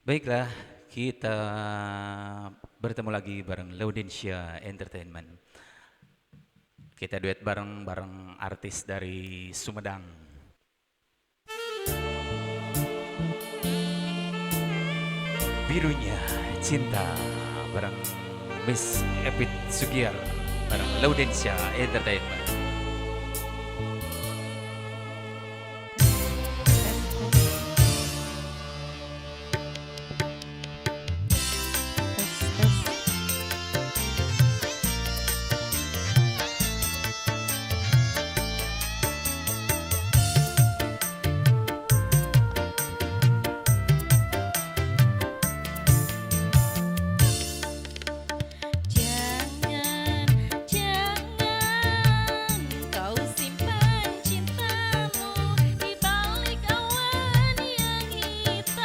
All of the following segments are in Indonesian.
Baiklah, kita bertemu lagi bareng Laudensia Entertainment. Kita duet bareng artis dari Sumedang. Birunya Cinta bareng Miss Epit Sugiar bareng Laudensia Entertainment. Jangan, jangan kau simpan cintamu di balik awan yang hitam.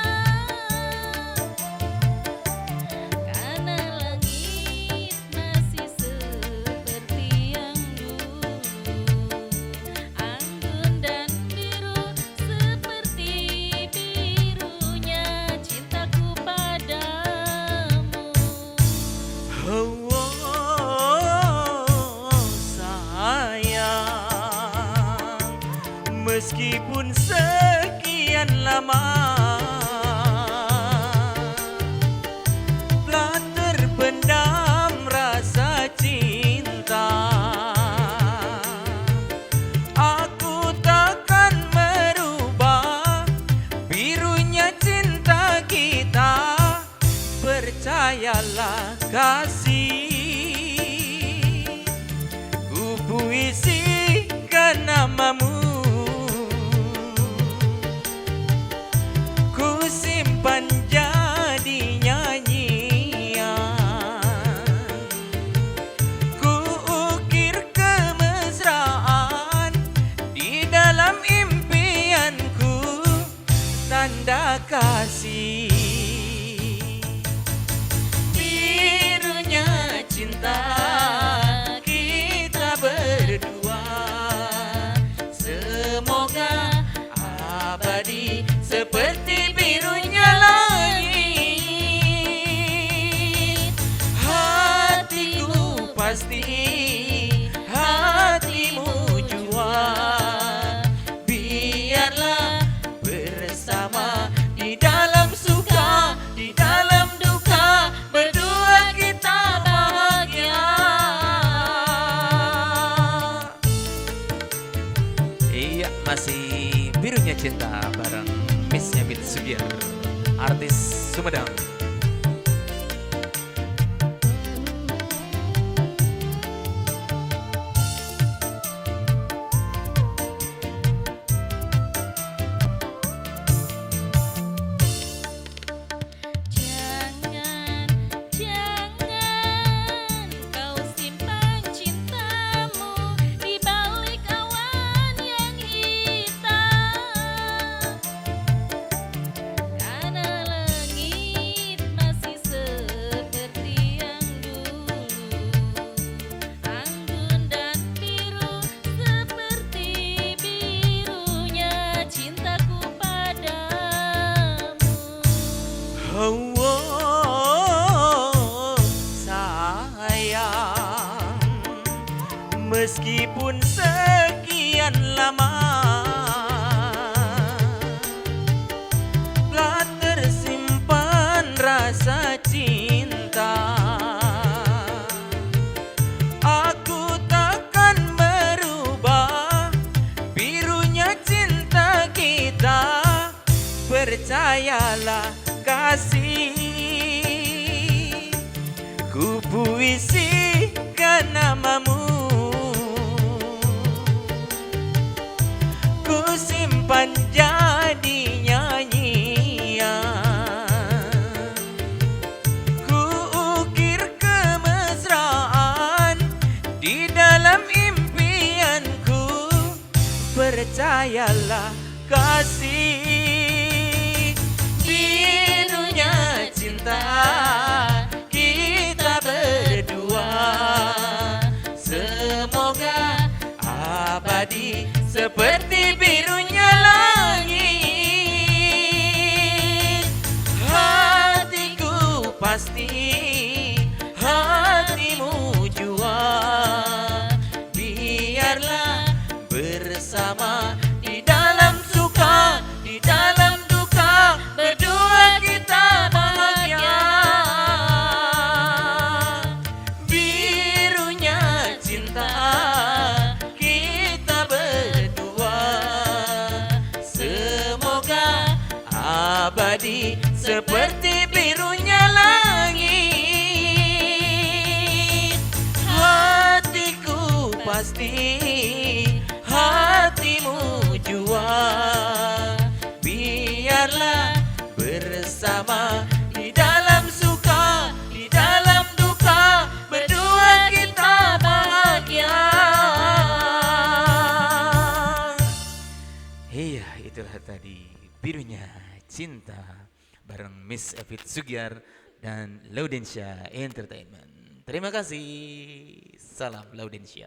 Karena langit masih seperti yang dulu, anggun dan biru seperti birunya cintaku padamu. Oh, sayang, meskipun sekian lama telah terpendam rasa cinta, aku takkan merubah birunya cinta kita. Percayalah kasih, ku puisikan namamu, ku simpan jadi nyanyian, ku ukir kemesraan di dalam impianku, tanda kasih. Cinta kita berdua semoga abadi seperti birunya langit. Hatiku pasti, hatimu jua. Biarlah bersama di dalam suka, di dalam duka, berdua kita bahagia. Iya, masih Birunya Cinta bareng Miss Epit Sugiar, artis Sumedang. Jangan, jangan kau simpan cintamu di balik awan yang hitam. Karena langit masih seperti yang dulu, anggun dan biru seperti birunya cintaku padamu. Oh, sayang, meskipun sekian lama telah tersimpan rasa cinta, aku takkan merubah birunya cinta kita. Percayalah kasih, ku puisikan namamu, ku simpan jadi nyanyian, ku ukir kemesraan di dalam impianku. Percayalah kasih, birunya cinta kita berdua semoga abadi seperti birunya langit. abadi seperti birunya langit. Hatiku pasti, hatimu jua. Biarlah bersama di dalam suka, di dalam duka, berdua kita bahagia. Iya, itulah tadi Birunya Cinta bareng Miss Evit Sugiar dan Laudensya Entertainment. Terima kasih. Salam Laudensya.